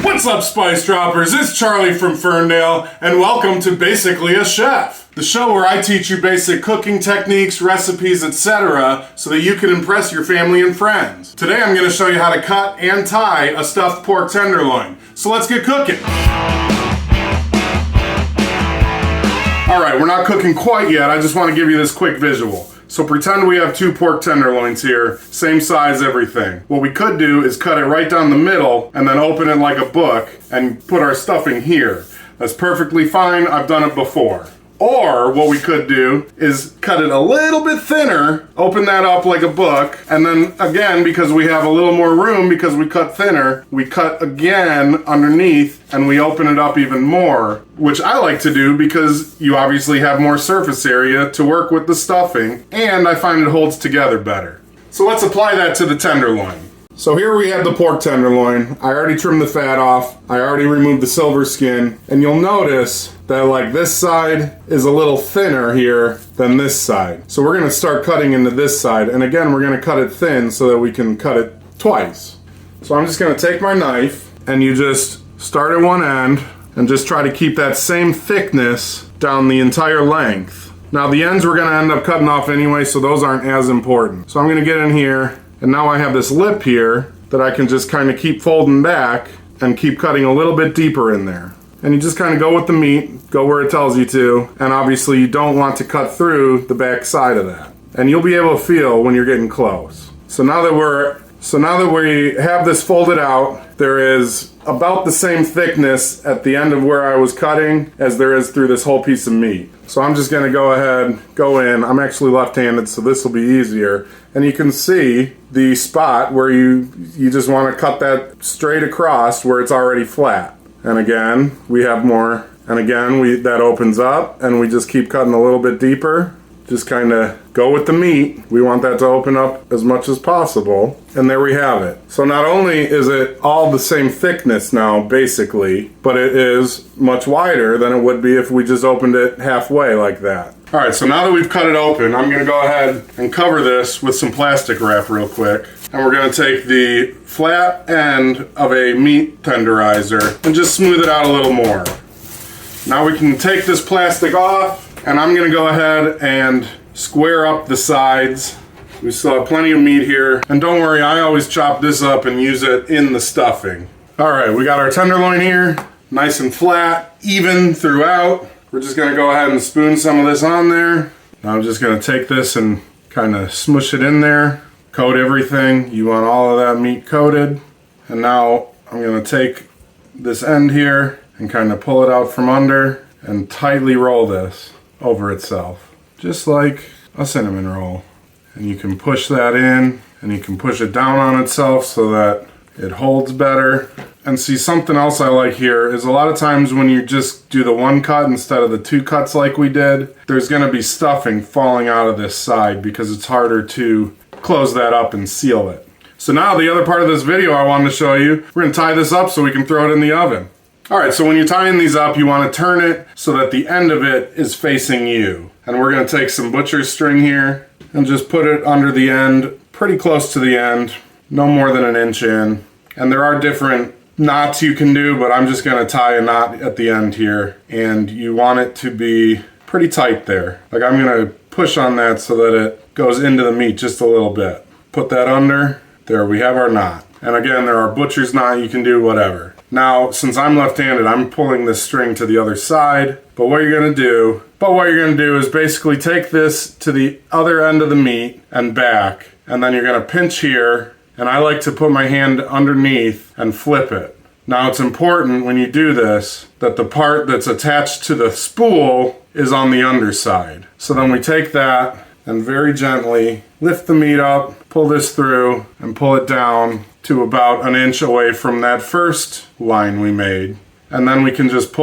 What's up, Spicedroppers? It's Charlie from Ferndale, and welcome to Basically a Chef, the show where I teach you basic cooking techniques, recipes, etc., so that you can impress your family and friends. Today I'm going to show you how to cut and tie a stuffed pork tenderloin. So let's get cooking. Alright, we're not cooking quite yet. I just want to give you this quick visual. So pretend we have two pork tenderloins here, same size, everything. What we could do is cut it right down the middle and then open it like a book and put our stuffing here. That's perfectly fine, I've done it before. Or what we could do is cut it a little bit thinner, open that up like a book, and then again, because we have a little more room because we cut thinner, we cut again underneath and we open it up even more, which I like to do because you obviously have more surface area to work with the stuffing, and I find it holds together better. So let's apply that to the tenderloin. So here we have the pork tenderloin. I already trimmed the fat off. I already removed the silver skin. And you'll notice that like this side is a little thinner here than this side. So we're gonna start cutting into this side. And again, we're gonna cut it thin so that we can cut it twice. So I'm just gonna take my knife and you just start at one end and just try to keep that same thickness down the entire length. Now the ends we're gonna end up cutting off anyway, so those aren't as important. So I'm gonna get in here. And now I have this lip here that I can just kind of keep folding back and keep cutting a little bit deeper in there. And you just kind of go with the meat, go where it tells you to, and obviously you don't want to cut through the back side of that. And you'll be able to feel when you're getting close. So now that we have this folded out, there is about the same thickness at the end of where I was cutting as there is through this whole piece of meat. So I'm just gonna go ahead, go in. I'm actually left-handed, so this will be easier. And you can see the spot where you just wanna cut that straight across where it's already flat. And again, we have more. And again, that opens up and we just keep cutting a little bit deeper. Just kind of go with the meat. We want that to open up as much as possible. And there we have it. So not only is it all the same thickness now, basically, but it is much wider than it would be if we just opened it halfway like that. All right, so now that we've cut it open, I'm gonna go ahead and cover this with some plastic wrap real quick. And we're gonna take the flat end of a meat tenderizer and just smooth it out a little more. Now we can take this plastic off. And I'm gonna go ahead and square up the sides. We still have plenty of meat here. And don't worry, I always chop this up and use it in the stuffing. All right, we got our tenderloin here, nice and flat, even throughout. We're just gonna go ahead and spoon some of this on there. Now I'm just gonna take this and kind of smush it in there, coat everything. You want all of that meat coated. And now I'm gonna take this end here and kind of pull it out from under and tightly roll this over itself, just like a cinnamon roll. And you can push that in and you can push it down on itself so that it holds better. And see, something else I like here is a lot of times when you just do the one cut instead of the two cuts like we did, there's gonna be stuffing falling out of this side because it's harder to close that up and seal it. So now the other part of this video I wanted to show you, we're gonna tie this up so we can throw it in the oven. All right, so when you're tying these up, you want to turn it so that the end of it is facing you. And we're going to take some butcher's string here and just put it under the end, pretty close to the end, no more than an inch in. And there are different knots you can do, but I'm just going to tie a knot at the end here. And you want it to be pretty tight there. Like I'm going to push on that so that it goes into the meat just a little bit. Put that under. There, we have our knot. And again, there are butcher's knot, you can do whatever. Now, since I'm left-handed, I'm pulling this string to the other side. But what you're gonna do is basically take this to the other end of the meat and back, and then you're gonna pinch here, and I like to put my hand underneath and flip it. Now it's important when you do this that the part that's attached to the spool is on the underside. So then we take that and very gently lift the meat up, pull this through, and pull it down to about an inch away from that first line we made. And then we can just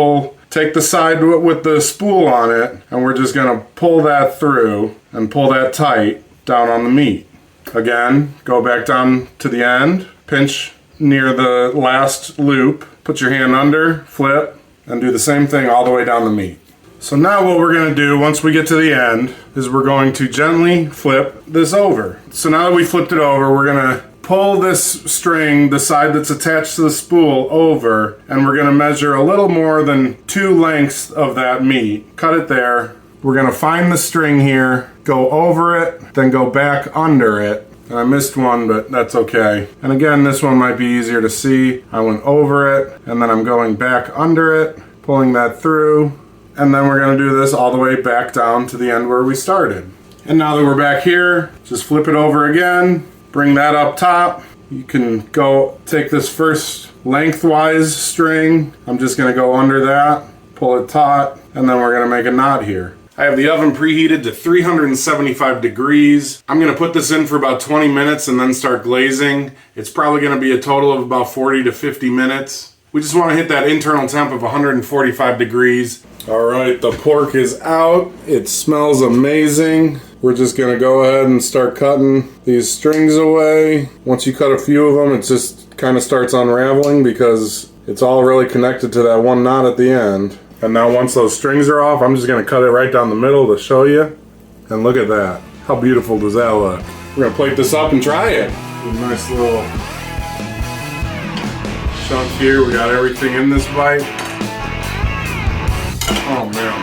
take the side with the spool on it, and we're just gonna pull that through and pull that tight down on the meat. Again, go back down to the end, pinch near the last loop, put your hand under, flip, and do the same thing all the way down the meat. So now what we're going to do once we get to the end is we're going to gently flip this over. So now that we flipped it over, we're going to pull this string, the side that's attached to the spool, over, and we're gonna measure a little more than 2 lengths of that meat. Cut it there. We're gonna find the string here, go over it, then go back under it. And I missed one, but that's okay. And again, this one might be easier to see. I went over it, and then I'm going back under it, pulling that through, and then we're gonna do this all the way back down to the end where we started. And now that we're back here, just flip it over again, bring that up top. You can go take this first lengthwise string. I'm just gonna go under that, pull it taut, and then we're gonna make a knot here. I have the oven preheated to 375 degrees. I'm gonna put this in for about 20 minutes and then start glazing. It's probably gonna be a total of about 40 to 50 minutes. We just wanna hit that internal temp of 145 degrees. All right, the pork is out. It smells amazing. We're just gonna go ahead and start cutting these strings away. Once you cut a few of them, it just kind of starts unraveling because it's all really connected to that one knot at the end. And now once those strings are off, I'm just gonna cut it right down the middle to show you. And look at that. How beautiful does that look? We're gonna plate this up and try it. A nice little chunk here. We got everything in this bite. Oh man.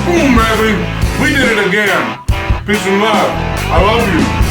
Boom, baby. We did it again. Peace and love. I love you.